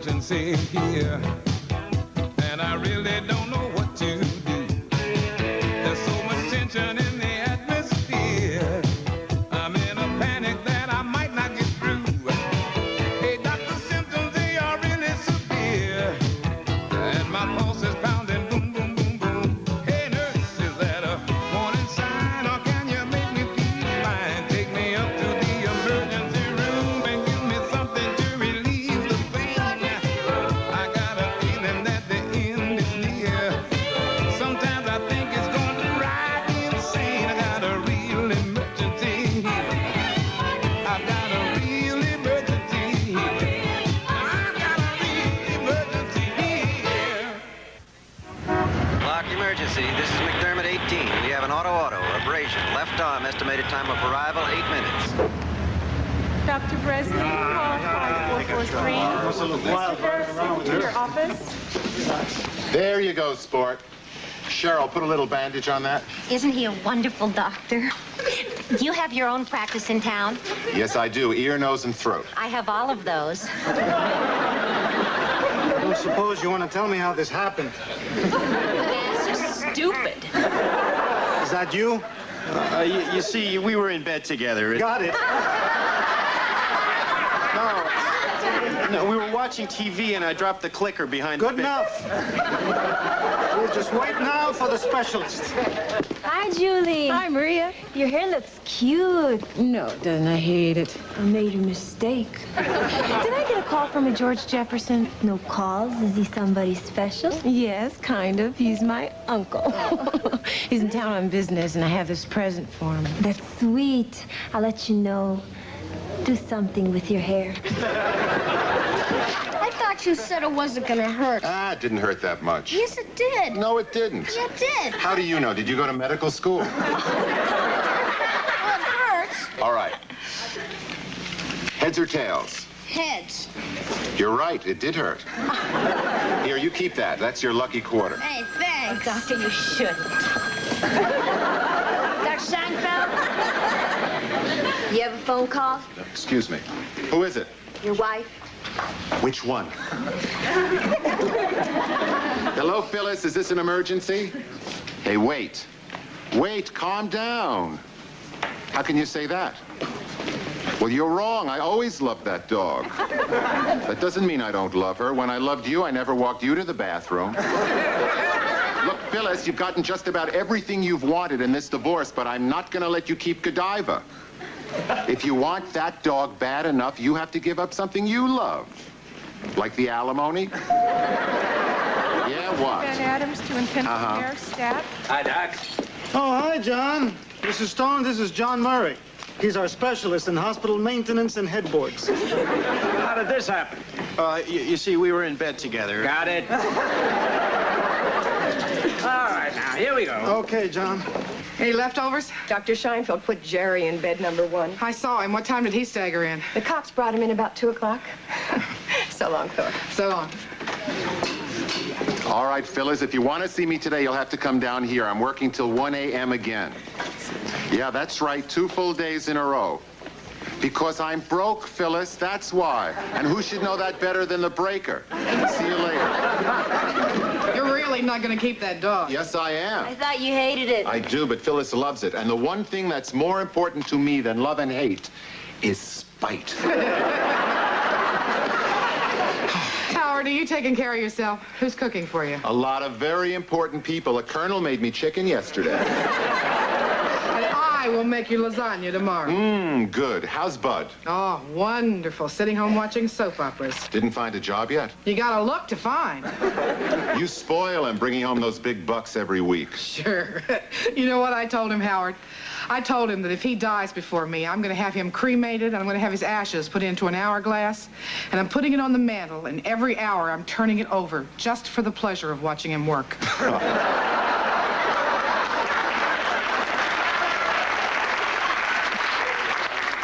emergency here, and I really don't know what to do. There's so much tension in the atmosphere. I'm in a panic that I might not get through. Hey, doctor, symptoms, they are really severe, and my pulse is pounding, boom, boom, boom, boom. Hey, nurse, is that a warning sign, or can you make me feel fine? Take me up to the emergency room and give me something to relieve the pain. I got a feeling that the end is near. Sometimes I think it's going to drive me insane. I got a real emergency here. I've got a real emergency here. I've got a real emergency here. Lock emergency. This is McDermott 18. We have an auto, abrasion. Left arm, estimated time of arrival, 8 minutes. Dr. Breslin, call 5443. Mr. Harrison, to your office. There you go, sport. Cheryl, put a little bandage on that. Isn't he a wonderful doctor? Do you have your own practice in town? Yes, I do. Ear, nose, and throat. I have all of those. I don't suppose you want to tell me how this happened. Yes, you're stupid. Is that you? You see, we were in bed together. Got it. No, we were watching TV, and I dropped the clicker behind the Good bed. enough. We'll just wait now for the specialist. Hi, Julie. Hi, Maria. Your hair looks cute. No, it doesn't. I hate it. I made a mistake. Did I get a call from a George Jefferson? No calls? Is he somebody special? Yes, kind of. He's my uncle. He's in town on business, and I have this present for him. That's sweet. I'll let you know. Do something with your hair. I thought you said it wasn't gonna hurt. Ah, it didn't hurt that much. Yes, it did. No, it didn't. Yeah, it did. How do you know? Did you go to medical school? Well, it hurts. All right. Heads or tails? Heads. You're right. It did hurt. Here, you keep that. That's your lucky quarter. Hey, thanks. Doctor, you shouldn't. Dr. Seinfeld? You have a phone call? Excuse me. Who is it? Your wife? Which one? Hello, Phyllis. Is this an emergency? Hey, wait. Wait, calm down. How can you say that? Well, you're wrong. I always loved that dog. That doesn't mean I don't love her. When I loved you, I never walked you to the bathroom. Look, Phyllis, you've gotten just about everything you've wanted in this divorce, but I'm not going to let you keep Godiva. If you want that dog bad enough, you have to give up something you love. Like the alimony? Yeah, what? Ben Adams to intensive care staff. Hi, Doc. Oh, hi, John. Mrs. Stone, this is John Murray. He's our specialist in hospital maintenance and headboards. How did this happen? You see, we were in bed together. Got it. All right, now, here we go. Okay, John. Any leftovers? Dr. Scheinfeld put Jerry in bed number 1. I saw him. What time did he stagger in? The cops brought him in about 2 o'clock. So long, Thor. So long. All right, Phyllis, if you want to see me today, you'll have to come down here. I'm working till 1 a.m. again. Yeah, that's right, 2 full days in a row. Because I'm broke, Phyllis, that's why. And who should know that better than the breaker? See you later. You're really not going to keep that dog. Yes, I am. I thought you hated it. I do, but Phyllis loves it. And the one thing that's more important to me than love and hate is spite. Howard, are you taking care of yourself? Who's cooking for you? A lot of very important people. A colonel made me chicken yesterday. And I will make you lasagna tomorrow. Good. How's Bud? Oh, wonderful. Sitting home watching soap operas. Didn't find a job yet? You gotta look to find. You spoil him bringing home those big bucks every week. Sure. You know what I told him, Howard? I told him that if he dies before me, I'm going to have him cremated, and I'm going to have his ashes put into an hourglass, and I'm putting it on the mantle, and every hour I'm turning it over just for the pleasure of watching him work.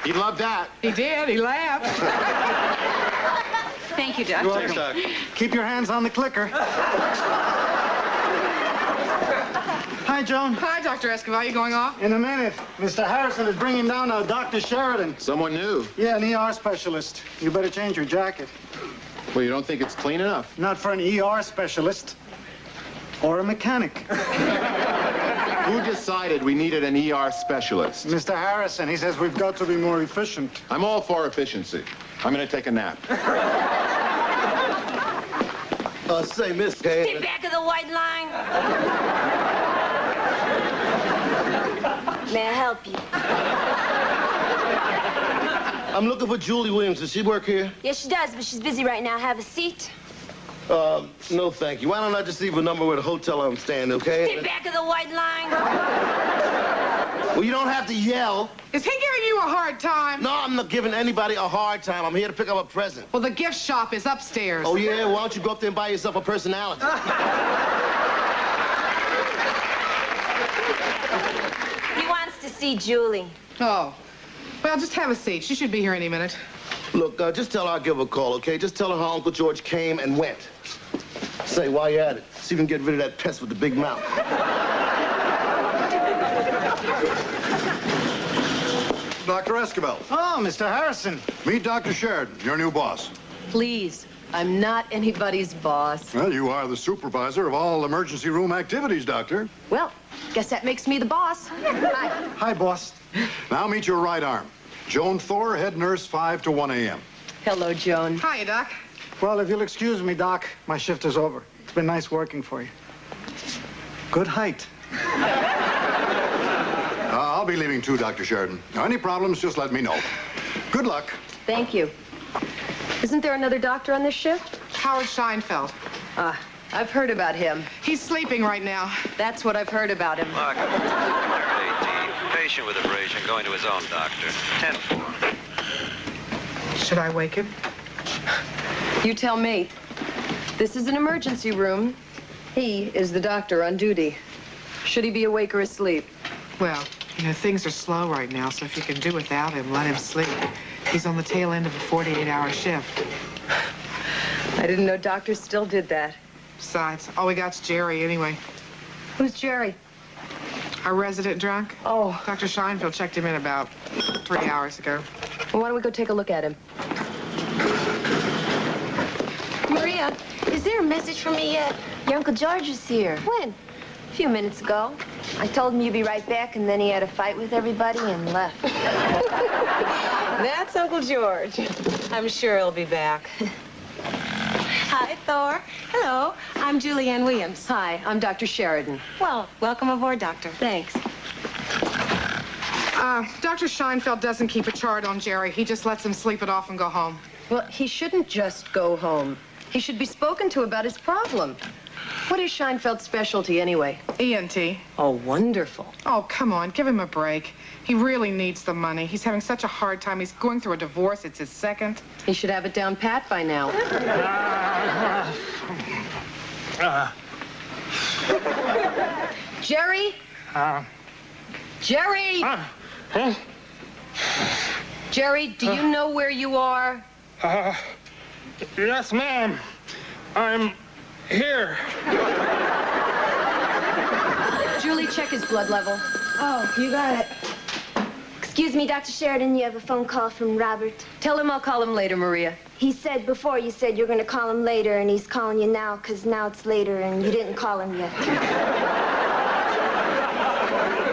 He loved that. He did. He laughed. Thank you, Doc. You're welcome. Doc. Keep your hands on the clicker. Hi, Joan. Hi, Dr. Escobar. You going off? In a minute. Mr. Harrison is bringing down Dr. Sheridan. Someone new. Yeah, an ER specialist. You better change your jacket. Well, you don't think it's clean enough? Not for an ER specialist. Or a mechanic. Who decided we needed an ER specialist? Mr. Harrison, he says we've got to be more efficient. I'm all for efficiency. I'm going to take a nap. Say, Miss Kay. Stay back of the white line. May I help you? I'm looking for Julie Williams. Does she work here? Yes, she does, but she's busy right now. Have a seat. No, thank you. Why don't I just leave a number with a hotel I'm staying, okay? Stay back of the white line. Well, you don't have to yell. Is he giving you a hard time? No, I'm not giving anybody a hard time. I'm here to pick up a present. Well, the gift shop is upstairs. Oh, yeah? Why don't you go up there and buy yourself a personality? He wants to see Julie. Oh. Well, just have a seat. She should be here any minute. Look, just tell her I'll give her a call, okay? Just tell her how Uncle George came and went. Say, while you're at it, see if you can get rid of that pest with the big mouth. Dr. Escabel. Oh, Mr. Harrison. Meet Dr. Sheridan, your new boss. Please, I'm not anybody's boss. Well, you are the supervisor of all emergency room activities, Doctor. Well, guess that makes me the boss. Hi. Hi, boss. Now meet your right arm. Joan Thor, head nurse, 5 to 1 a.m. Hello, Joan. Hiya, Doc. Well, if you'll excuse me, Doc, my shift is over. It's been nice working for you. Good height. I'll be leaving too, Dr. Sheridan. Now, any problems, just let me know. Good luck. Thank you. Isn't there another doctor on this shift? Howard Scheinfeld. I've heard about him. He's sleeping right now. That's what I've heard about him. Mark, 18. Patient with abrasion going to his own doctor. 10-4. Should I wake him? You tell me. This is an emergency room. He is the doctor on duty. Should he be awake or asleep? Well, you know, things are slow right now, so if you can do without him, let him sleep. He's on the tail end of a 48-hour shift. I didn't know doctors still did that. Besides, all we got's Jerry anyway. Who's Jerry? Our resident drunk. Oh. Dr. Scheinfeld checked him in about 3 hours ago. Well, why don't we go take a look at him? Maria, is there a message for me yet? Your Uncle George is here. When? A few minutes ago. I told him you'd be right back, and then he had a fight with everybody and left. That's Uncle George. I'm sure he'll be back. Hi, Thor. Hello, I'm Julianne Williams. Hi, I'm Dr. Sheridan. Well, welcome aboard, Doctor. Thanks. Dr. Scheinfeld doesn't keep a chart on Jerry. He just lets him sleep it off and go home. Well, he shouldn't just go home. He should be spoken to about his problem. What is Scheinfeld's specialty, anyway? ENT. Oh, wonderful. Oh, come on, give him a break. He really needs the money. He's having such a hard time. He's going through a divorce. It's his second. He should have it down pat by now. Jerry? Jerry! Jerry, do you know where you are? Yes, ma'am. I'm here. Julie, check his blood level. Oh, you got it. Excuse me, Dr. Sheridan, you have a phone call from Robert. Tell him I'll call him later, Maria. He said before you said you're going to call him later, and he's calling you now because now it's later and you didn't call him yet.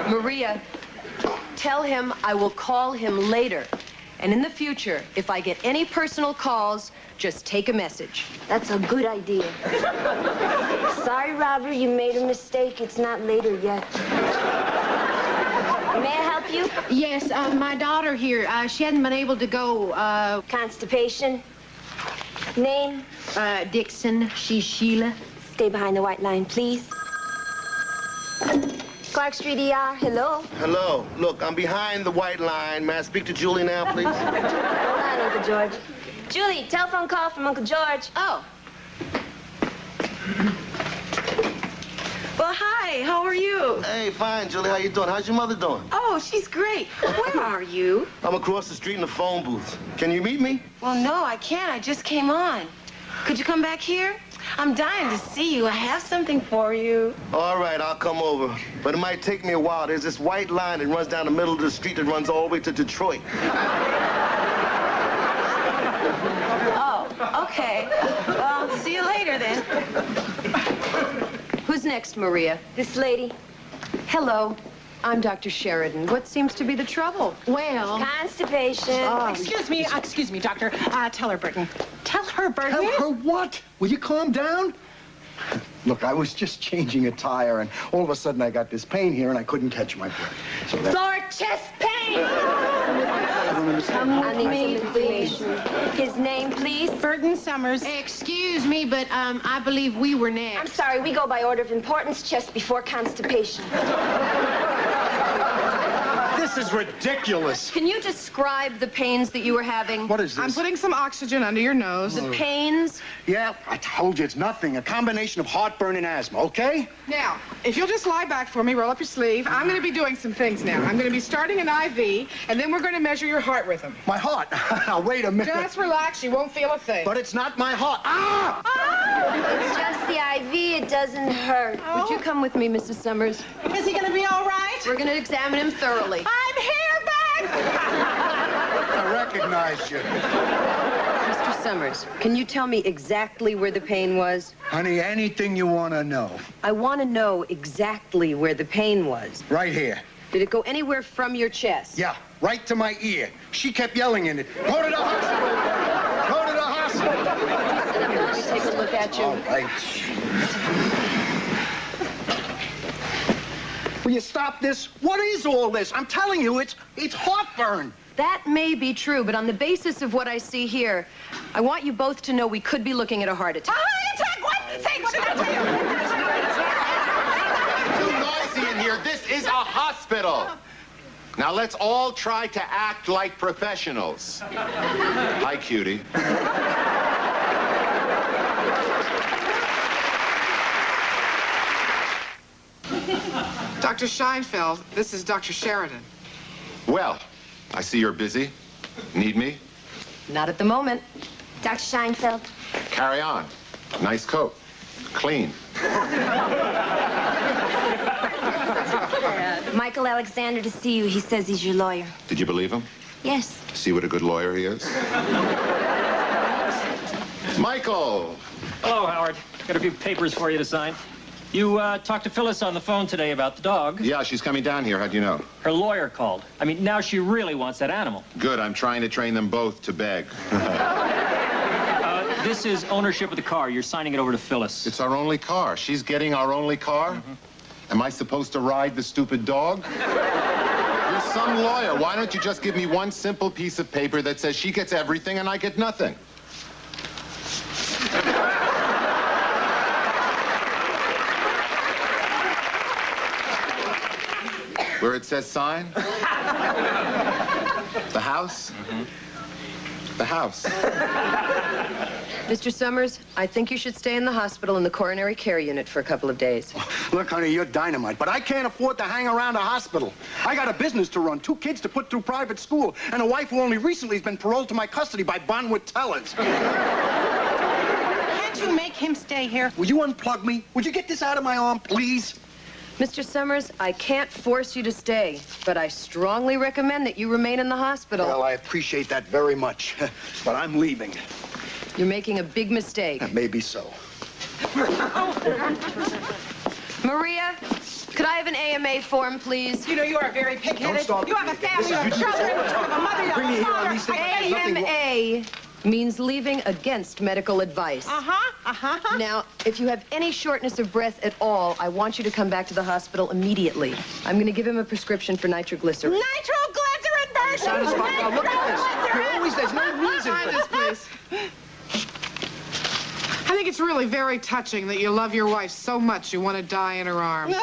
Maria, tell him I will call him later. And in the future, if I get any personal calls, just take a message. That's a good idea. Sorry, Robert, you made a mistake. It's not later yet. May I help you? Yes, my daughter here, she hadn't been able to go, Constipation? Name? Dixon. She's Sheila. Stay behind the white line, please. Clark Street ER, hello? Hello. Look, I'm behind the white line. May I speak to Julie now, please? Hold on, Uncle George. Julie, telephone call from Uncle George. Oh. Well, hi, how are you? Hey, fine, Julie. How you doing? How's your mother doing? Oh, she's great. Where are you? I'm across the street in the phone booth. Can you meet me? Well, no, I can't. I just came on. Could you come back here? I'm dying to see you. I have something for you. All right, I'll come over. But it might take me a while. There's this white line that runs down the middle of the street that runs all the way to Detroit. Oh. Okay. Well, see you later then. Who's next, Maria? This lady. Hello. I'm Dr. Sheridan. What seems to be the trouble? Well, constipation. Excuse me, doctor. Tell her, Burton. Tell her, Burton. Tell her what? Will you calm down? Look, I was just changing a tire, and all of a sudden I got this pain here, and I couldn't catch my breath. So that... Lower chest pain. I don't understand. I need some information. His name, please. Burton Summers. Excuse me, but I believe we were next. I'm sorry, we go by order of importance, chest before constipation. This is ridiculous. Can you describe the pains that you were having? What is this? I'm putting some oxygen under your nose. The pains? Yeah, I told you it's nothing. A combination of heartburn and asthma, okay? Now, if you'll just lie back for me, roll up your sleeve, I'm going to be doing some things now. I'm going to be starting an IV, and then we're going to measure your heart rhythm. My heart? Now, wait a minute. Just relax. You won't feel a thing. But it's not my heart. Ah! It's just the IV. It doesn't hurt. Would you come with me, Mrs. Summers? Is he gonna be all right? We're going to examine him thoroughly. I'm here, back! I recognize you. Mr. Summers, can you tell me exactly where the pain was? Honey, anything you want to know. I want to know exactly where the pain was. Right here. Did it go anywhere from your chest? Yeah, right to my ear. She kept yelling in it. Go to the hospital! Go to the hospital! Let me take a look at you. All right. Will you stop this? What is all this? I'm telling you, it's heartburn. That may be true, but on the basis of what I see here, I want you both to know we could be looking at a heart attack. A heart attack? What? Say, what did I tell you? Too noisy in here. This is a hospital. Now let's all try to act like professionals. Hi, cutie. Dr. Scheinfeld, this is Dr. Sheridan. Well, I see you're busy. Need me? Not at the moment. Dr. Scheinfeld. Carry on. Nice coat. Clean. Michael Alexander to see you. He says he's your lawyer. Did you believe him? Yes. See what a good lawyer he is? Michael! Hello, Howard. Got a few papers for you to sign. You talked to Phyllis on the phone today about the dog. Yeah, she's coming down here. How'd you know? Her lawyer called. I mean, now she really wants that animal. Good. I'm trying to train them both to beg. This is ownership of the car. You're signing it over to Phyllis. It's our only car. She's getting our only car? Mm-hmm. Am I supposed to ride the stupid dog? You're some lawyer. Why don't you just give me one simple piece of paper that says she gets everything and I get nothing? Where it says sign? The house? Mm-hmm. The house. Mr. Summers, I think you should stay in the hospital in the coronary care unit for a couple of days. Look, honey, you're dynamite, but I can't afford to hang around a hospital. I got a business to run, 2 kids to put through private school, and a wife who only recently has been paroled to my custody by Bonwit tellers. Can't you make him stay here? Will you unplug me? Would you get this out of my arm, please? Mr. Summers, I can't force you to stay, but I strongly recommend that you remain in the hospital. Well, I appreciate that very much, but I'm leaving. You're making a big mistake. Maybe so. Maria, could I have an AMA form, please? You know, you are very pig-headed. Don't start You have a family, you have Listen, children, you have a mother, you Bring me have a here on father. these things. There's nothing wrong. AMA means leaving against medical advice. Now, if you have any shortness of breath at all, I want you to come back to the hospital immediately. I'm going to give him a prescription for nitroglycerin. Nitroglycerin version! Satisfied? Now, look at this. You're always, there's no reason Sign for this, please. I think it's really very touching that you love your wife so much you want to die in her arms.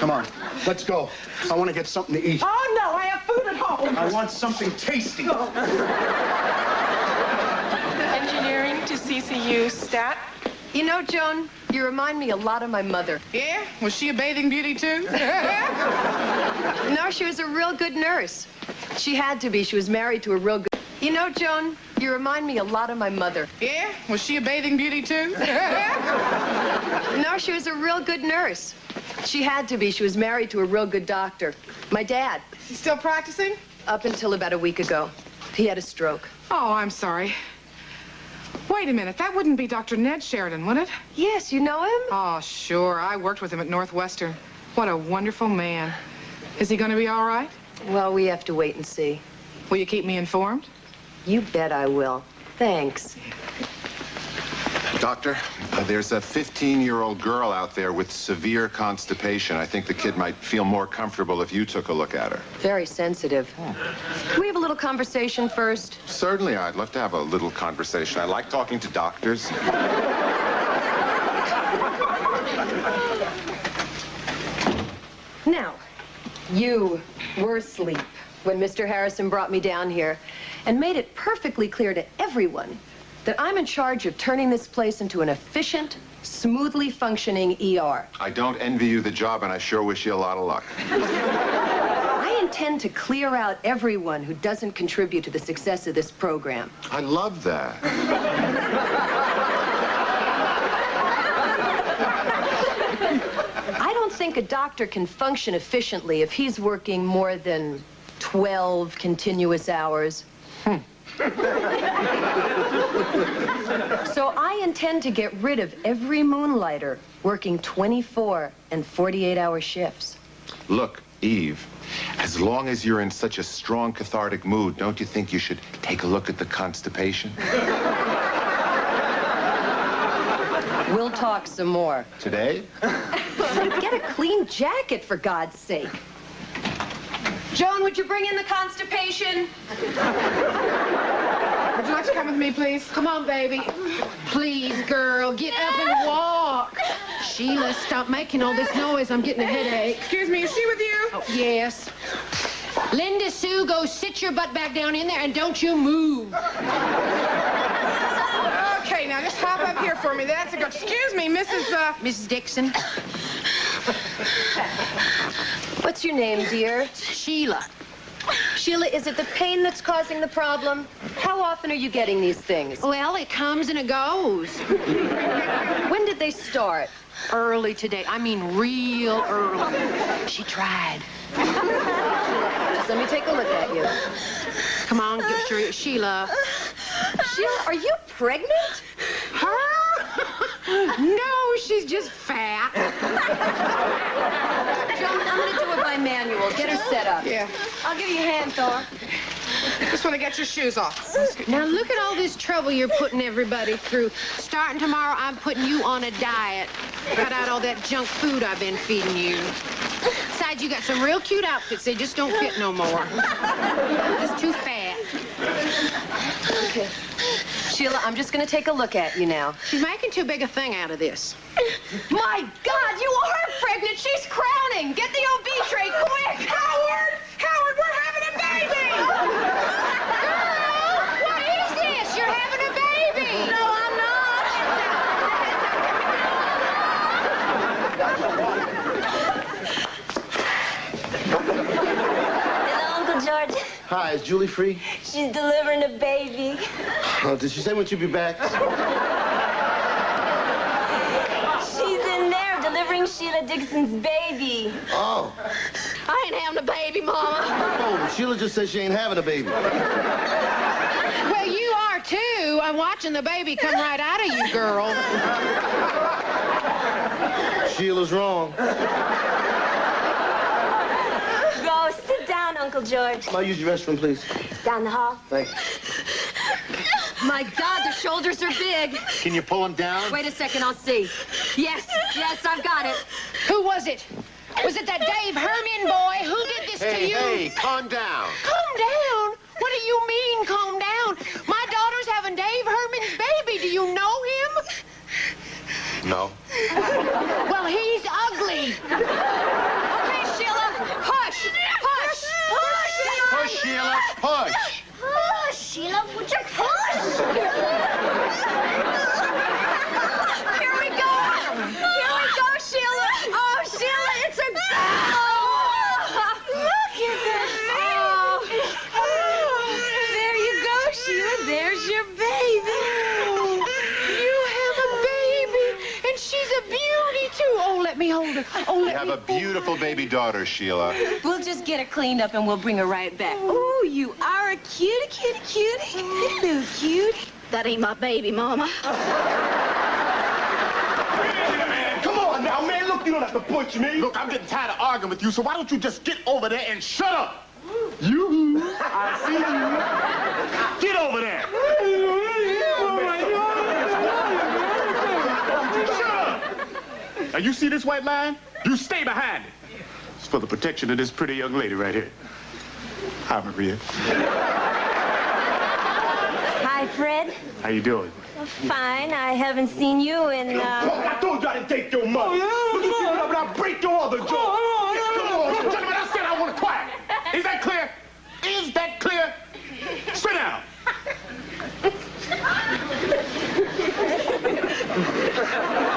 Come on, let's go. I want to get something to eat. Oh, no, I have food at home. I want something tasty. Engineering to CCU, stat. You know, Joan, you remind me a lot of my mother. Yeah? Was she a bathing beauty, too? No, she was a real good nurse. She had to be. She was married to a real good... You know, Joan, you remind me a lot of my mother. Yeah? Was she a bathing beauty, too? No, she was a real good nurse. She had to be. She was married to a real good doctor. My dad. She's still practicing? Up until about a week ago. He had a stroke. Oh, I'm sorry. Wait a minute. That wouldn't be Dr. Ned Sheridan, would it? Yes, you know him? Oh, sure. I worked with him at Northwestern. What a wonderful man. Is he going to be all right? Well, we have to wait and see. Will you keep me informed? You bet I will. Thanks. Doctor, there's a 15-year-old girl out there with severe constipation. I think the kid might feel more comfortable if you took a look at her. Very sensitive. Can we have a little conversation first? Certainly, I'd love to have a little conversation. I like talking to doctors. Now, you were asleep when Mr. Harrison brought me down here and made it perfectly clear to everyone that I'm in charge of turning this place into an efficient, smoothly functioning ER. I don't envy you the job, and I sure wish you a lot of luck. I intend to clear out everyone who doesn't contribute to the success of this program. I love that. I don't think a doctor can function efficiently if he's working more than 12 continuous hours. So I intend to get rid of every moonlighter working 24 and 48-hour shifts. Look, Eve, as long as you're in such a strong cathartic mood, don't you think you should take a look at the constipation? We'll talk some more. Today? Get a clean jacket, for God's sake. Joan, would you bring in the constipation? Would you like to come with me, please? Come on, baby. Please, girl, get up and walk. Sheila, stop making all this noise. I'm getting a headache. Excuse me, is she with you? Oh, yes. Linda Sue, go sit your butt back down in there and don't you move. Okay, now just hop up here for me. That's a good... Excuse me, Mrs. Dixon. What's your name, dear? Sheila. Sheila, is it the pain that's causing the problem? How often are you getting these things? Well, it comes and it goes. When did they start? Early today. I mean real early. She tried. Just let me take a look at you. Come on, give her Sheila. Sheila, are you pregnant? Her? No, she's just fat. Joan, I'm going to do it by manual. Get her set up. Yeah. I'll give you a hand, Thor. Just want to get your shoes off. Now, look at all this trouble you're putting everybody through. Starting tomorrow, I'm putting you on a diet. Cut out all that junk food I've been feeding you. Besides, you got some real cute outfits. They just don't fit no more. Just too fat. Okay. Sheila, I'm just going to take a look at you now. She's making too big a thing out of this. My God, you are pregnant. She's crowning. Get the OB tray quick. Howard! Howard, we're having a baby! Girl, what is this? You're having a baby. No, I'm Hello, Uncle George. Hi, is Julie free? She's delivering a baby. Oh, did she say when she'd be back? She's in there delivering Sheila Dixon's baby. Oh. I ain't having a baby, Mama. Oh, Sheila just said she ain't having a baby. Well, you are, too. I'm watching the baby come right out of you, girl. Sheila's wrong. Go, sit down, Uncle George. I'll use your restroom, please. Down the hall. Thanks. My God, the shoulders are big. Can you pull them down? Wait a second, I'll see. Yes, I've got it. Who was it? Was it that Dave Herman boy? Who did this to you? Hey, calm down. Calm down? What do you mean, calm down? My daughter's having Dave Herman's baby. Do you know him? No. Well, he's ugly. Okay, Sheila, push, push, push. Push, Sheila, push. Oh, Sheila, would you push? Here we go. Here we go, Sheila. Oh, Sheila, it's a... Oh, Look at that baby. There you go, Sheila. There's your baby. You have a baby, and she's a beauty, too. Oh, let me hold her. Oh, You have a beautiful baby daughter, Sheila. We'll just get her cleaned up and we'll bring her right back. Oh, you are a cutie, cutie, cutie. Little cutie. That ain't my baby, Mama. Come on now, man. Look, you don't have to punch me. Look, I'm getting tired of arguing with you, so why don't you just get over there and shut up? You. I see you. Get over there. Shut up. Now, you see this white line? You stay behind it. It's for the protection of this pretty young lady right here. Hi, Maria. Hi, Fred. How you doing? Fine. I haven't seen you in, I told you I didn't take your money. Look at you, but I'll break your other jaw. Come on, gentlemen, I said I want to quiet. Is that clear? Is that clear? Sit down.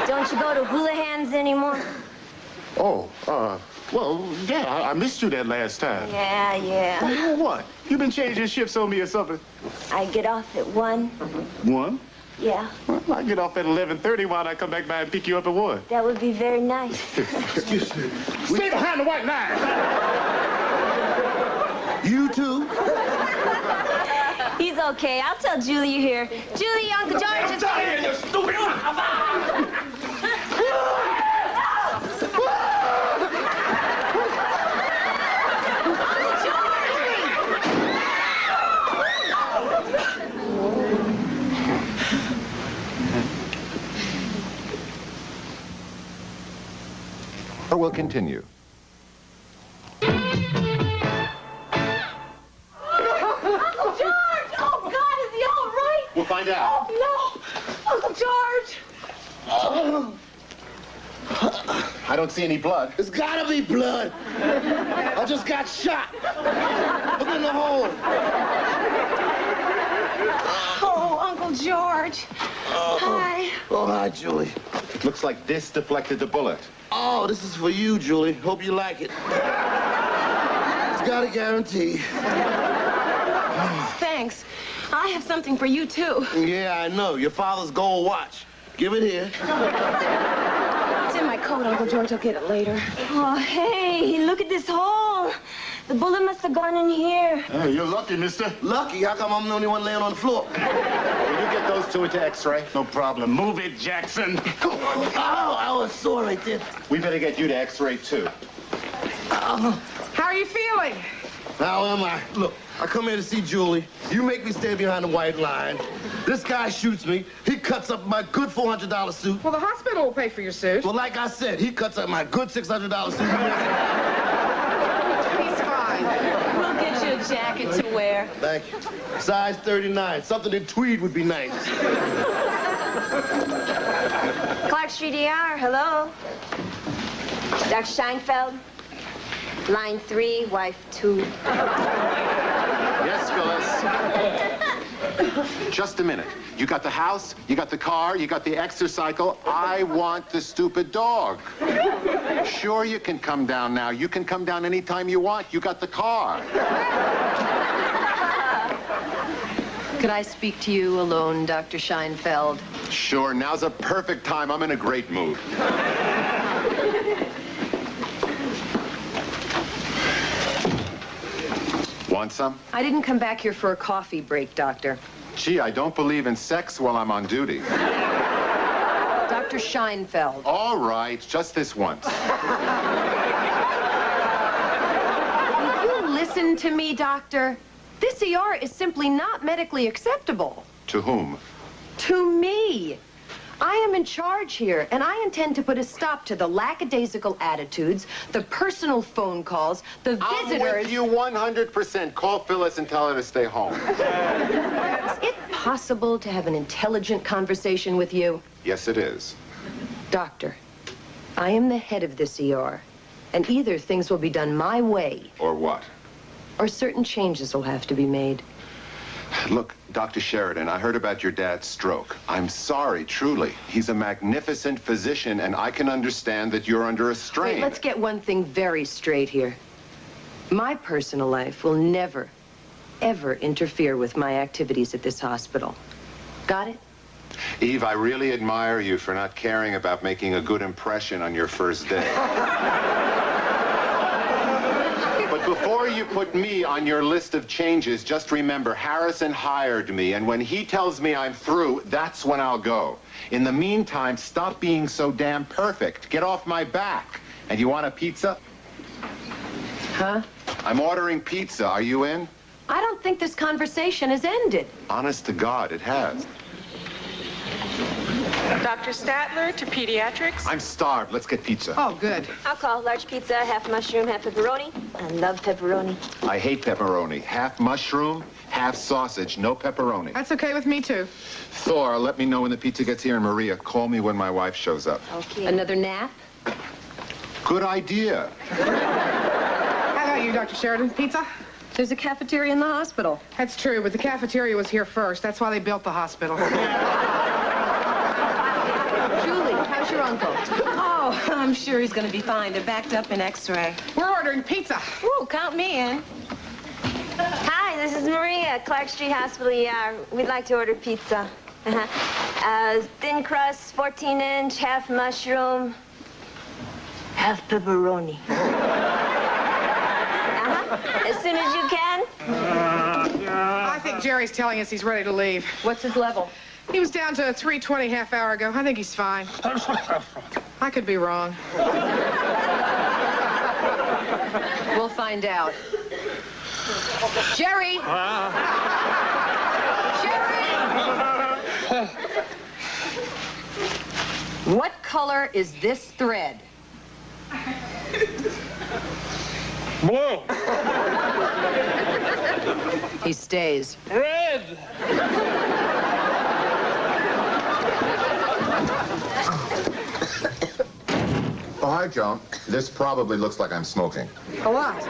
Don't you go to Houlihan's anymore? Oh, well, yeah, I missed you that last time. Yeah. Well, what? You been changing shifts on me or something? I get off at 1. 1? Yeah. Well, I get off at 11:30. Why don't I come back by and pick you up at 1? That would be very nice. Excuse me. Stay behind the white line. You too? He's okay. I'll tell Julie you're here. Julie, Uncle George is here, you stupid! Or we'll continue. Uncle George! Oh, God, is he all right? We'll find out. Oh, no. Uncle George! I don't see any blood. It's gotta be blood. I just got shot. Look in the hole. Oh, Uncle George. Hi. Oh, hi, Julie. Looks like this deflected the bullet. Oh, this is for you, Julie. Hope you like it. It's got a guarantee. Thanks. I have something for you, too. Yeah, I know. Your father's gold watch. Give it here. It's in my coat, Uncle George. I'll get it later. Oh, hey, look at this hole. The bullet must have gone in here. Hey, you're lucky, mister. Lucky? How come I'm the only one laying on the floor? Will you get those two into X-ray? No problem. Move it, Jackson. Oh, I was sore right there. We better get you to X-ray, too. How are you feeling? How am I? Look, I come here to see Julie. You make me stand behind the white line. This guy shoots me. He cuts up my good $400 suit. Well, the hospital will pay for your suit. Well, like I said, he cuts up my good $600 suit. He's fine. We'll get you a jacket to wear. Thank you. Size 39. Something in tweed would be nice. Clark Street ER, hello. Dr. Scheinfeld? Line 3, wife 2. Yes, Phyllis. Just a minute. You got the house, you got the car, you got the exercycle. I want the stupid dog. Sure, you can come down now. You can come down anytime you want. You got the car. Could I speak to you alone, Dr. Scheinfeld? Sure, now's a perfect time. I'm in a great mood. Want some? I didn't come back here for a coffee break, Doctor. Gee, I don't believe in sex while I'm on duty. Dr. Scheinfeld. All right, just this once. Will you listen to me, Doctor? This ER is simply not medically acceptable. To whom? To me. I am in charge here, and I intend to put a stop to the lackadaisical attitudes, the personal phone calls, the visitors... I'm with you 100%. Call Phyllis and tell her to stay home. Is it possible to have an intelligent conversation with you? Yes, it is. Doctor, I am the head of this ER, and either things will be done my way... Or what? Or certain changes will have to be made. Look, Dr. Sheridan, I heard about your dad's stroke. I'm sorry, truly. He's a magnificent physician, and I can understand that you're under a strain. Wait, let's get one thing very straight here. My personal life will never, ever interfere with my activities at this hospital. Got it? Eve, I really admire you for not caring about making a good impression on your first day. But before you put me on your list of changes, just remember, Harrison hired me, and when he tells me I'm through, that's when I'll go. In the meantime, stop being so damn perfect. Get off my back. And you want a pizza? Huh? I'm ordering pizza. Are you in? I don't think this conversation has ended. Honest to God, it has. Dr. Statler to pediatrics. I'm starved. Let's get pizza. Oh, good. I'll call large pizza, half mushroom, half pepperoni. I love pepperoni. I hate pepperoni. Half mushroom, half sausage, no pepperoni. That's okay with me, too. Thor, let me know when the pizza gets here, and Maria, call me when my wife shows up. Okay. Another nap? Good idea. How about you, Dr. Sheridan? Pizza? There's a cafeteria in the hospital. That's true, but the cafeteria was here first. That's why they built the hospital. Julie, how's your uncle? Oh, I'm sure he's going to be fine. They're backed up in X-ray. We're ordering pizza. Ooh, count me in. Hi, this is Maria, Clark Street Hospital ER. We'd like to order pizza. Thin crust, 14-inch, half mushroom, half pepperoni. As soon as you can. I think Jerry's telling us he's ready to leave. What's his level? He was down to 320 half hour ago. I think he's fine. I could be wrong. We'll find out. Jerry! Jerry! What color is this thread? Blue. He stays. Red. Oh, hi, Joan. This probably looks like I'm smoking. A lot.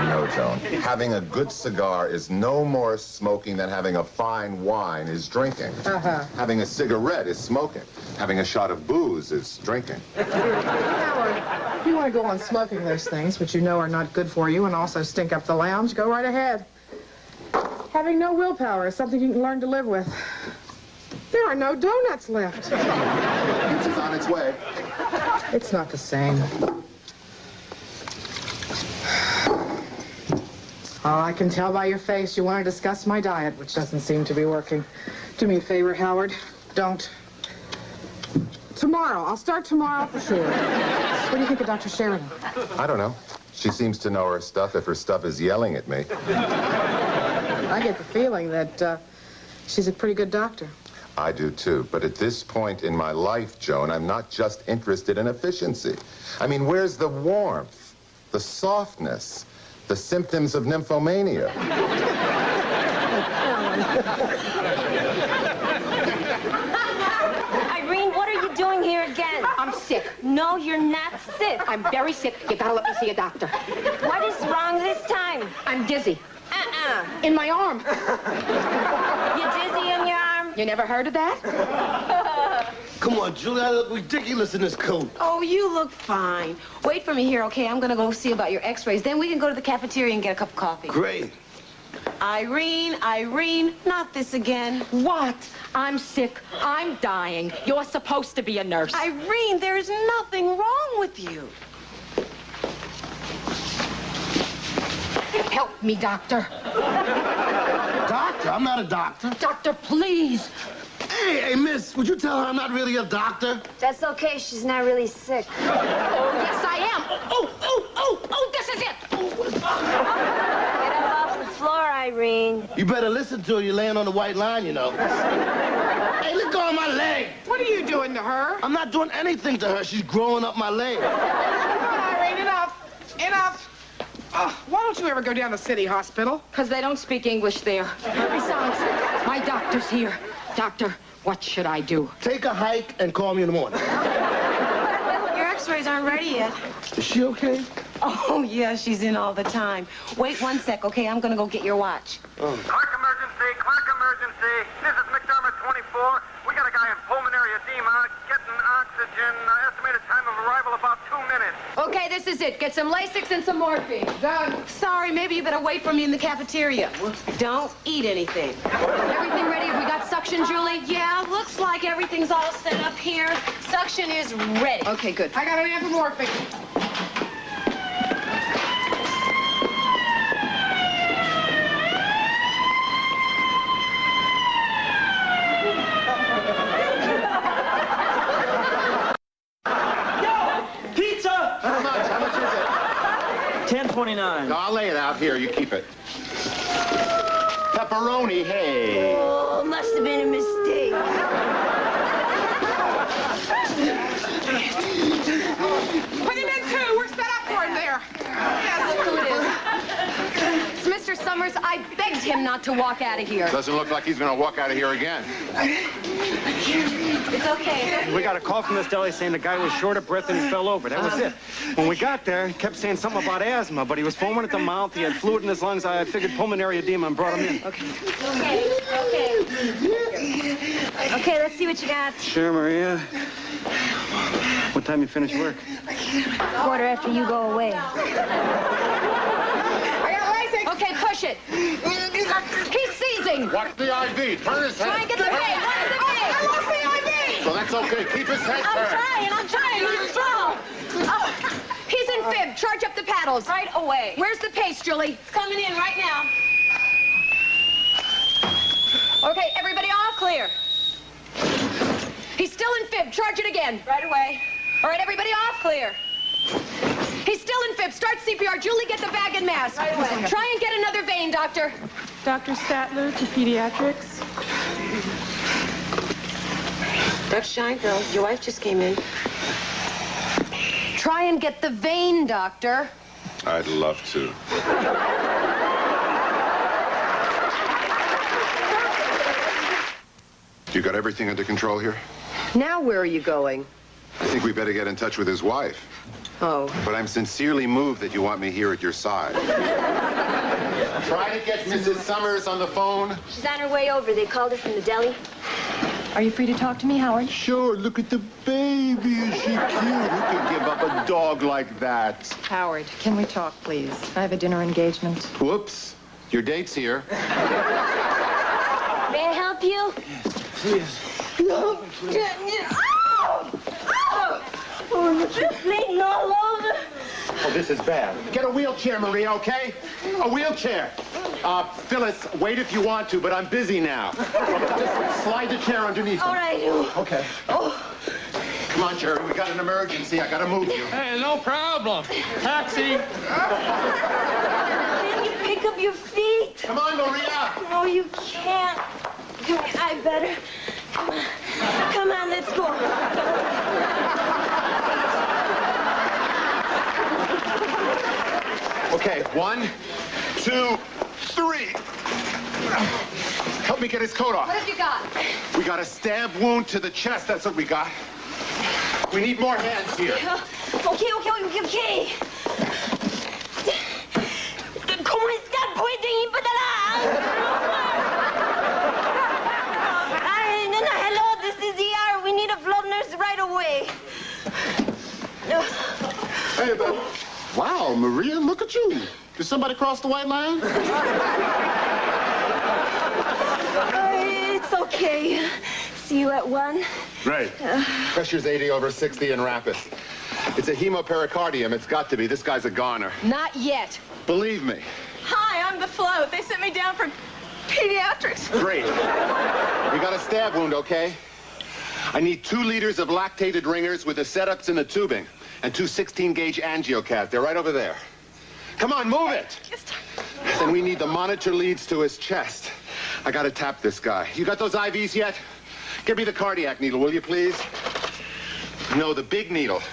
No, Joan. Having a good cigar is no more smoking than having a fine wine is drinking. Having a cigarette is smoking. Having a shot of booze is drinking. Howard, if you want to go on smoking those things, which you know are not good for you and also stink up the lounge, go right ahead. Having no willpower is something you can learn to live with. There are no donuts left. Pizza's on its way. It's not the same. Oh, I can tell by your face you want to discuss my diet, which doesn't seem to be working. Do me a favor, Howard. Don't. Tomorrow. I'll start tomorrow for sure. What do you think of Dr. Sheridan? I don't know. She seems to know her stuff if her stuff is yelling at me. I get the feeling that she's a pretty good doctor. I do too, but at this point in my life, Joan, I'm not just interested in efficiency. I mean, where's the warmth, the softness, the symptoms of nymphomania? Irene, what are you doing here again? I'm sick. No, you're not sick. I'm very sick. You gotta let me see a doctor. What is wrong this time? I'm dizzy. In my arm. You dizzy in your arm? You never heard of that? Come on, Julie, I look ridiculous in this coat. Oh, you look fine. Wait for me here, okay? I'm going to go see about your X-rays. Then we can go to the cafeteria and get a cup of coffee. Great. Irene, not this again. What? I'm sick. I'm dying. You're supposed to be a nurse. Irene, there's nothing wrong with you. Help me, doctor. Doctor? I'm not a doctor. Doctor, please. Hey, miss, would you tell her I'm not really a doctor? That's okay. She's not really sick. Oh, yes, I am. Oh, this is it. Get up off the floor, Irene. You better listen to her. You're laying on the white line, you know. Hey, let go of my leg. What are you doing to her? I'm not doing anything to her. She's growing up my leg. Come on, Irene, enough. Enough. Oh, why don't you ever go down to City Hospital? Because they don't speak English there. Besides, my doctor's here. Doctor, what should I do? Take a hike and call me in the morning. Your X-rays aren't ready yet. Is she okay? Oh, yeah, she's in all the time. Wait 1 sec, okay? I'm going to go get your watch. Clark emergency, Clark emergency. This is McDermott 24. We got a guy in pulmonary edema getting oxygen. Estimated time of arrival about 2 minutes. Okay, this is it. Get some Lasix and some morphine. Done. Sorry, maybe you better wait for me in the cafeteria. Don't eat anything. Everything ready? Have we got suction, Julie? Yeah, looks like everything's all set up here. Suction is ready. Okay, good. I got an amp of morphine. Pizza! How much? How much is it? $10.29. No, I'll lay it out here. You keep it. Pepperoni, hey. Oh, must have been a mistake. Put him in, too. We're set up for him there. Yes, look who it is. It's Mr. Summers. I begged him not to walk out of here. Doesn't look like he's going to walk out of here again. It's okay. We got a call from this deli saying the guy was short of breath and he fell over. That was it. When we got there, he kept saying something about asthma, but he was foaming at the mouth. He had fluid in his lungs. I figured pulmonary edema and brought him in. Okay. Okay, let's see what you got. Sure, Maria. What time you finish work? Quarter after you go away. I got Lasix. Okay, push it. He's seizing. Watch the IV. Turn his head. Try and get the vein. What's the vein? I lost the IV. So that's okay. Keep his head turned. I'm trying. He's strong. Oh, he's in fib. Charge up the paddles. Right away. Where's the pace, Julie? It's coming in right now. Okay, everybody off. Clear. He's still in fib. Charge it again. Right away. All right, everybody off. Clear. He's still in fib. Start CPR. Julie, get the bag and mask. Right away. Try and get another vein, doctor. Dr. Statler to pediatrics. Dr. Scheinfeld, your wife just came in. Try and get the vein, doctor. I'd love to. You got everything under control here? Now where are you going? I think we better get in touch with his wife. Oh. But I'm sincerely moved that you want me here at your side. Try to get Mrs. Summers on the phone. She's on her way over. They called her from the deli. Are you free to talk to me, Howard? Sure, look at the baby. Is she cute? Who could give up a dog like that? Howard, can we talk, please? I have a dinner engagement. Whoops. Your date's here. May I help you? Please. No. Oh, it's bleeding all over. Oh, this is bad. Get a wheelchair, Maria, okay? A wheelchair. Phyllis, wait if you want to, but I'm busy now. Just slide the chair underneath. All right. Okay. Oh. Come on, Jerry, we got an emergency. I gotta move you. Hey, no problem. Taxi. Can you pick up your feet? Come on, Maria. No, you can't. Come here, I better. Come on. Come on, let's go. Okay, 1, 2, 3. Help me get his coat off. What have you got? We got a stab wound to the chest. That's what we got. We need more hands here. Okay. ¿Cómo está? ¿Pueden ir para hello, this is ER. We need a float nurse right away. Hey, but, wow, Maria, look at you. Did somebody cross the white line? It's okay. See you at 1. Right. Pressure's 80/60 and rapid. It's a hemopericardium. It's got to be. This guy's a goner. Not yet. Believe me. Hi, I'm the float. They sent me down for pediatrics. Great. We got a stab wound, okay? I need 2 liters of lactated ringers with the setups and the tubing, and 2 16-gauge angiocats. They're right over there. Come on, move it. Then we need the monitor leads to his chest. I gotta tap this guy. You got those IVs yet? Give me the cardiac needle, will you, please? No, the big needle.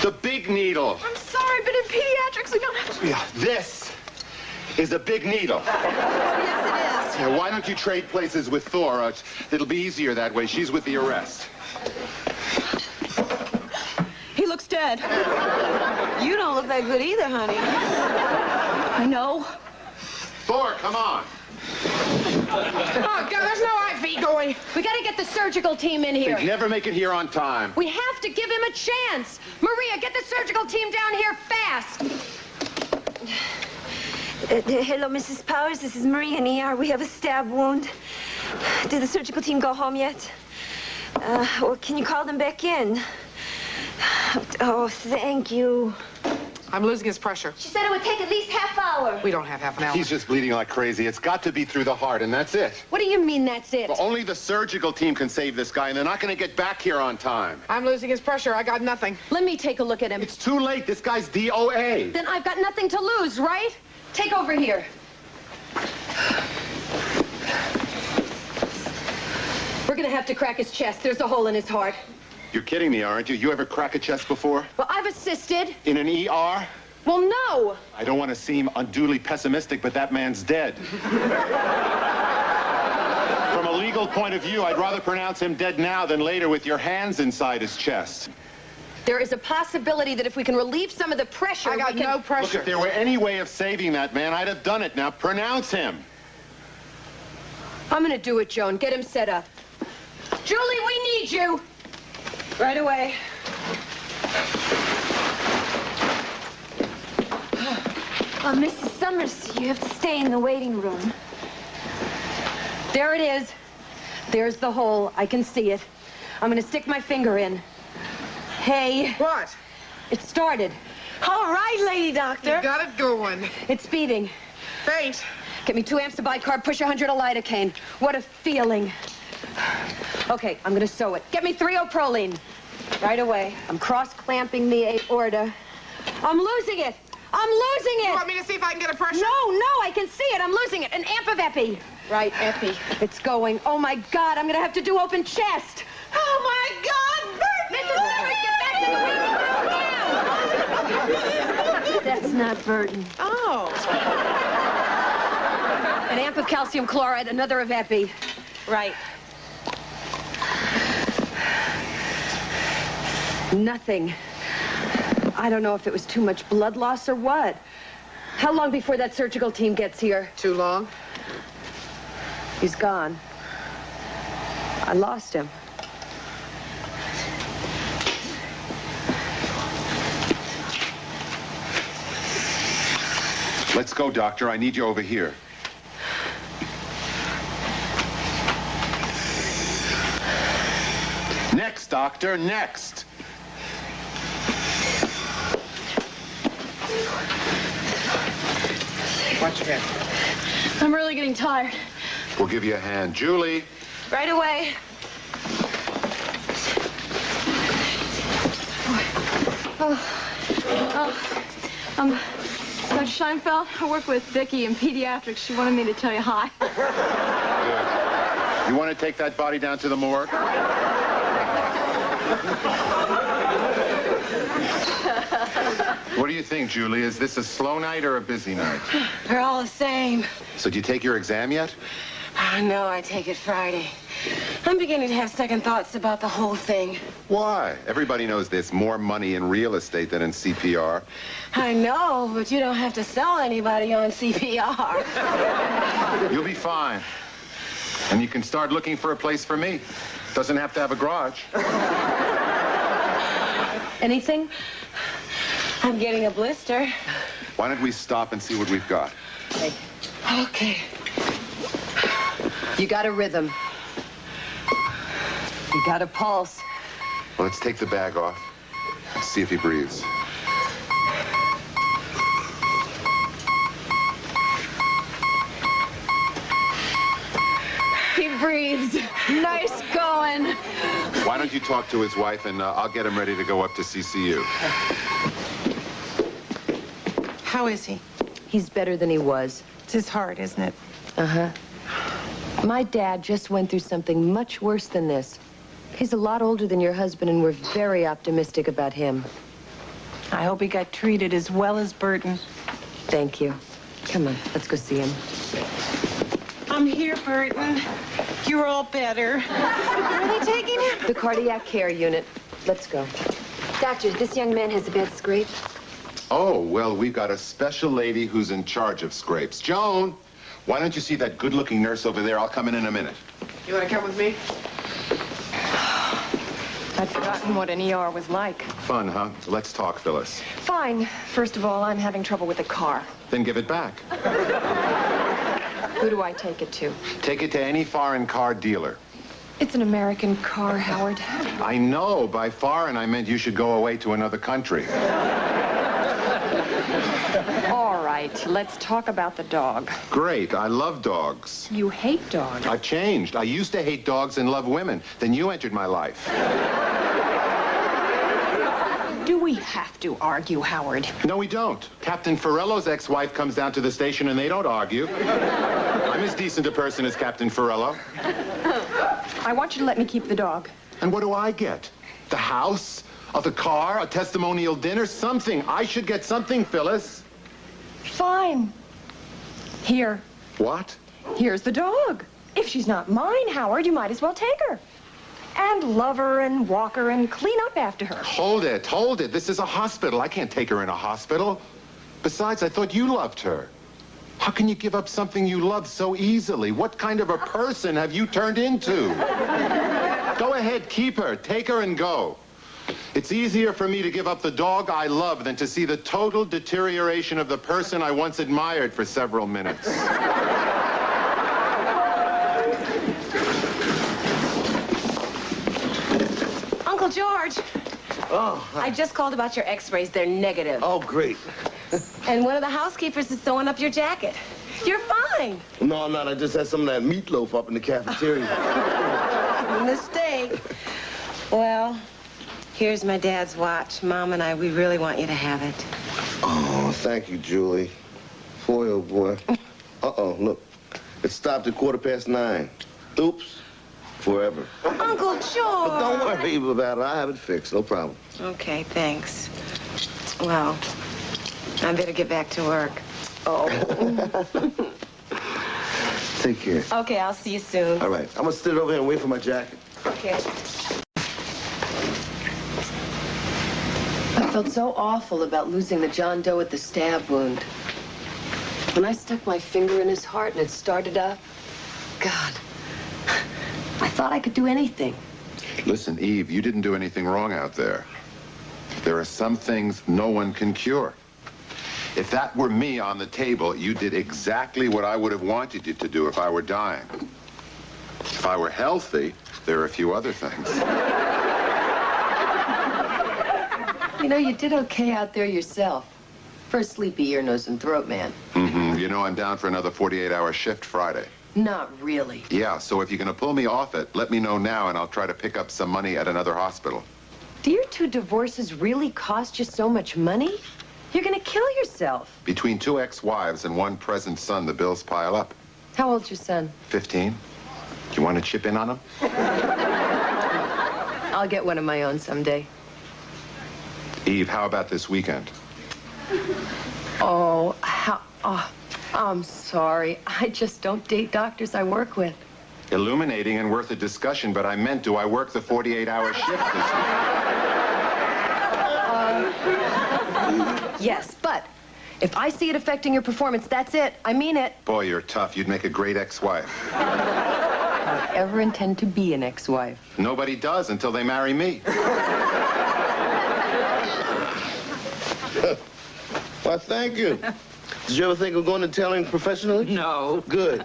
The big needle. I'm sorry, but in pediatrics, we don't have to... Yeah, this is a big needle. Yes, Yeah, why don't you trade places with Thor? It'll be easier that way. She's with the arrest. He looks dead. You don't look that good either, honey. I know. Thor, come on. Oh, God, there's no IV going. We gotta get the surgical team in here. They'd never make it here on time. We have to give him a chance. Maria, get the surgical team down here fast. Hello, Mrs. Powers. This is Maria in ER. We have a stab wound. Did the surgical team go home yet? Well, can you call them back in? Oh, thank you. I'm losing his pressure. She said it would take at least half hour. We don't have half an hour. He's just bleeding like crazy. It's got to be through the heart, and that's it. What do you mean that's it? Well, only the surgical team can save this guy, and they're not going to get back here on time. I'm losing his pressure. I got nothing. Let me take a look at him. It's too late. This guy's DOA. Then I've got nothing to lose, right? Take over here. We're gonna have to crack his chest. There's a hole in his heart. You're kidding me, aren't you? You ever crack a chest before? Well, I've assisted. In an ER? Well, no. I don't want to seem unduly pessimistic, but that man's dead. From a legal point of view, I'd rather pronounce him dead now than later with your hands inside his chest. There is a possibility that if we can relieve some of the pressure, I got no pressure. Look, if there were any way of saving that man, I'd have done it. Now, pronounce him. I'm gonna do it, Joan. Get him set up. Julie, we need you. Right away. Mrs. Summers, you have to stay in the waiting room. There it is. There's the hole. I can see it. I'm gonna stick my finger in. Hey. What? It started. All right, lady doctor. You got it going. It's beating. Faint. Get me 2 amps of bicarb, push 100 of lidocaine. What a feeling. Okay, I'm gonna sew it. Get me 3-O-proline. Right away. I'm cross-clamping the aorta. I'm losing it. I'm losing it. You want me to see if I can get a pressure? No, I can see it. I'm losing it. An amp of epi. Right, epi. It's going. Oh, my God, I'm gonna have to do open chest. Oh, my God, Mrs. Summers, get back to the waiting room now. That's not Burton. Oh. An amp of calcium chloride, another of epi. Right. Nothing. I don't know if it was too much blood loss or what. How long before that surgical team gets here? Too long. He's gone. I lost him. Let's go, doctor. I need you over here. Next, doctor, next. Watch your head. I'm really getting tired. We'll give you a hand. Julie. Right away. Dr. Scheinfeld, I work with Vicki in pediatrics. She wanted me to tell you hi. Good. You want to take that body down to the morgue? What do you think, Julie? Is this a slow night or a busy night? They're all the same. So did you take your exam yet? No, I take it Friday. I'm beginning to have second thoughts about the whole thing. Why? Everybody knows there's more money in real estate than in CPR. I know, but you don't have to sell anybody on CPR. You'll be fine. And you can start looking for a place for me. Doesn't have to have a garage. Anything? I'm getting a blister. Why don't we stop and see what we've got? Okay. Okay. You got a rhythm. You got a pulse. Well, let's take the bag off. See if he breathes. He breathes. Nice going. Why don't you talk to his wife, and I'll get him ready to go up to CCU. How is he? He's better than he was. It's his heart, isn't it? Uh-huh. My dad just went through something much worse than this. He's a lot older than your husband, and we're very optimistic about him. I hope he got treated as well as Burton. Thank you. Come on, let's go see him. I'm here, Burton. You're all better. Where are they taking him? The cardiac care unit. Let's go. Doctor, this young man has a bad scrape. Oh, well, we've got a special lady who's in charge of scrapes. Joan, Why don't you see that good-looking nurse over there? I'll come in a minute. You want to come with me? I'd forgotten what an ER was like. Fun, huh? Let's talk, Phyllis. Fine. First of all, I'm having trouble with the car. Then give it back. Who do I take it to? Take it to any foreign car dealer. It's an American car, Howard. I know. By foreign, I meant you should go away to another country. All right, let's talk about the dog. Great. I love dogs. You hate dogs. I've changed. I used to hate dogs and love women. Then you entered my life. Do we have to argue, Howard? No, we don't. Captain Farello's ex-wife comes down to the station and they don't argue. I'm as decent a person as Captain Farello. I want you to let me keep the dog. And what do I get? The house? The car? A testimonial dinner? Something. I should get something, Phyllis. Fine. Here. What? Here's the dog. If she's not mine, Howard, you might as well take her. And love her and walk her and clean up after her. Hold it, hold it. This is a hospital. I can't take her in a hospital. Besides, I thought you loved her. How can you give up something you love so easily? What kind of a person have you turned into? Go ahead, keep her. Take her and go. It's easier for me to give up the dog I love than to see the total deterioration of the person I once admired for several minutes. Uncle George. Oh. I just called about your x-rays. They're negative. Oh, great. And one of the housekeepers is sewing up your jacket. You're fine. No, I'm not. I just had some of that meatloaf up in the cafeteria. Mistake. Well, here's my dad's watch. Mom and I, we really want you to have it. Oh, thank you, Julie. Boy, oh, boy. Uh-oh, look. It stopped at 9:15. Oops. Forever. Uncle George. But don't worry about it. I have it fixed. No problem. Okay, thanks. Well, I better get back to work. Oh. Take care. Okay, I'll see you soon. All right. I'm going to sit over here and wait for my jacket. Okay. I felt so awful about losing the John Doe at the stab wound. When I stuck my finger in his heart and it started up, God, I thought I could do anything. Listen, Eve, you didn't do anything wrong out there. There are some things no one can cure. If that were me on the table, you did exactly what I would have wanted you to do if I were dying. If I were healthy, there are a few other things. You know, you did okay out there yourself. For a sleepy ear, nose, and throat man. Mm-hmm. You know, I'm down for another 48-hour shift Friday. Not really. Yeah, so if you're going to pull me off it, let me know now and I'll try to pick up some money at another hospital. Do your 2 divorces really cost you so much money? You're gonna kill yourself. Between 2 ex-wives and 1 present son, the bills pile up. How old's your son? 15. Do you want to chip in on him? I'll get one of my own someday. Eve, how about this weekend? Oh, I'm sorry. I just don't date doctors I work with. Illuminating and worth a discussion, but I meant, do I work the 48-hour shift this week? Yes, but if I see it affecting your performance, that's it. I mean it. Boy, you're tough. You'd make a great ex-wife. I don't ever intend to be an ex-wife. Nobody does until they marry me. Why, thank you. Did you ever think of going to tailoring professionally? No. Good.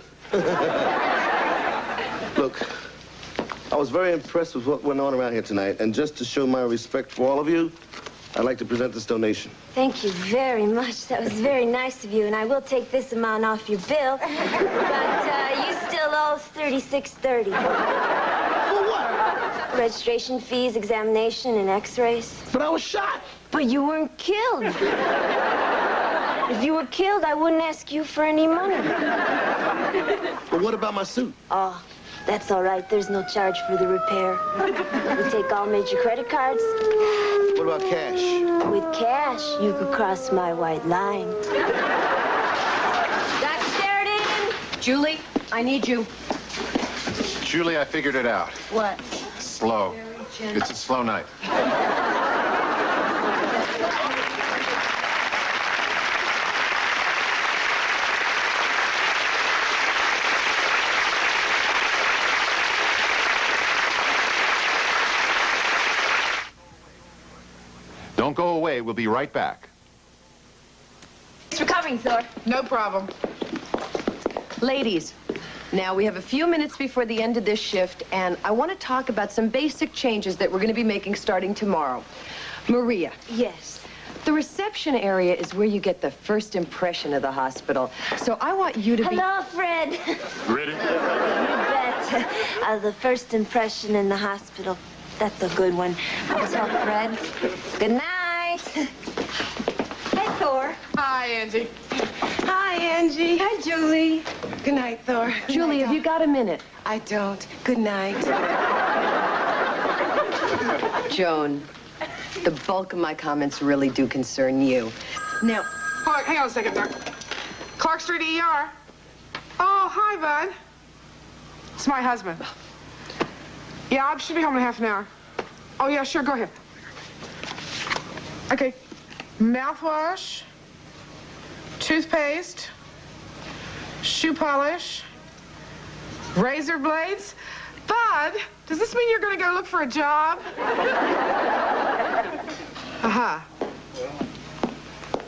Look, I was very impressed with what went on around here tonight, and just to show my respect for all of you, I'd like to present this donation. Thank you very much. That was very nice of you, and I will take this amount off your bill. But you still owe $36.30. For what? Registration fees, examination, and x-rays. But I was shot. But you weren't killed. If you were killed, I wouldn't ask you for any money. But what about my suit? Oh, that's all right. There's no charge for the repair. We take all major credit cards. What about cash? With cash, you could cross my white line. Dr. Sheridan! Julie, I need you. Julie, I figured it out. What? Slow. It's a slow night. okay. We'll be right back. Thanks for coming, Thor. No problem. Ladies, now we have a few minutes before the end of this shift, and I want to talk about some basic changes that we're going to be making starting tomorrow. Maria. Yes. The reception area is where you get the first impression of the hospital. So I want you to be... Hello, Fred. Ready? You bet. The first impression in the hospital. That's a good one. I'll tell Fred. Good night. Hi, Thor. Hi, Angie. Hi, Angie. Hi, Julie. Good night, Thor. Julie, have you got a minute? I don't. Good night. Joan, the bulk of my comments really do concern you. Now... Hold on, hang on a second there. Clark Street ER. Oh, hi, Bud. It's my husband. Yeah, I should be home in half an hour. Oh, yeah, sure, go ahead. Okay. Mouthwash, toothpaste, shoe polish, razor blades. Bud, does this mean you're going to go look for a job? Uh-huh.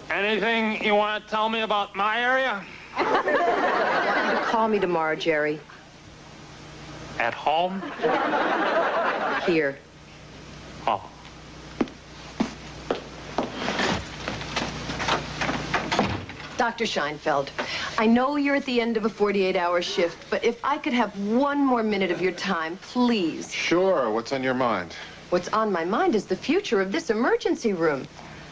Anything you want to tell me about my area? I want you to call me tomorrow, Jerry. At home? Here. Oh. Dr. Scheinfeld, I know you're at the end of a 48-hour shift, but if I could have one more minute of your time, please. Sure. What's on your mind? What's on my mind is the future of this emergency room.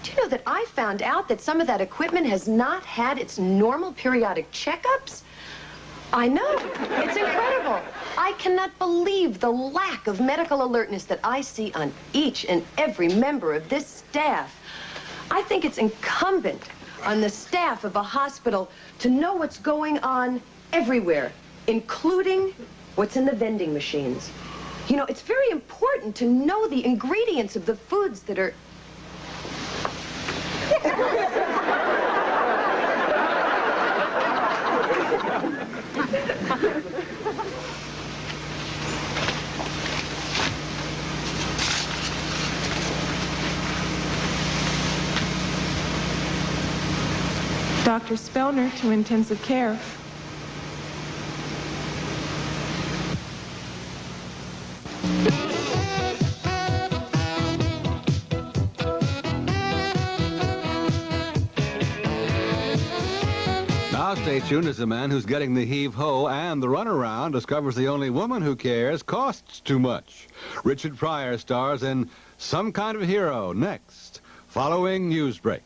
Do you know that I found out that some of that equipment has not had its normal periodic checkups? I know. It's incredible. I cannot believe the lack of medical alertness that I see on each and every member of this staff. I think it's incumbent on the staff of a hospital to know what's going on everywhere, including what's in the vending machines. You know, it's very important to know the ingredients of the foods that are... Dr. Spellner to intensive care. Now stay tuned as the man who's getting the heave-ho and the runaround discovers the only woman who cares costs too much. Richard Pryor stars in Some Kind of Hero next, following Newsbreak.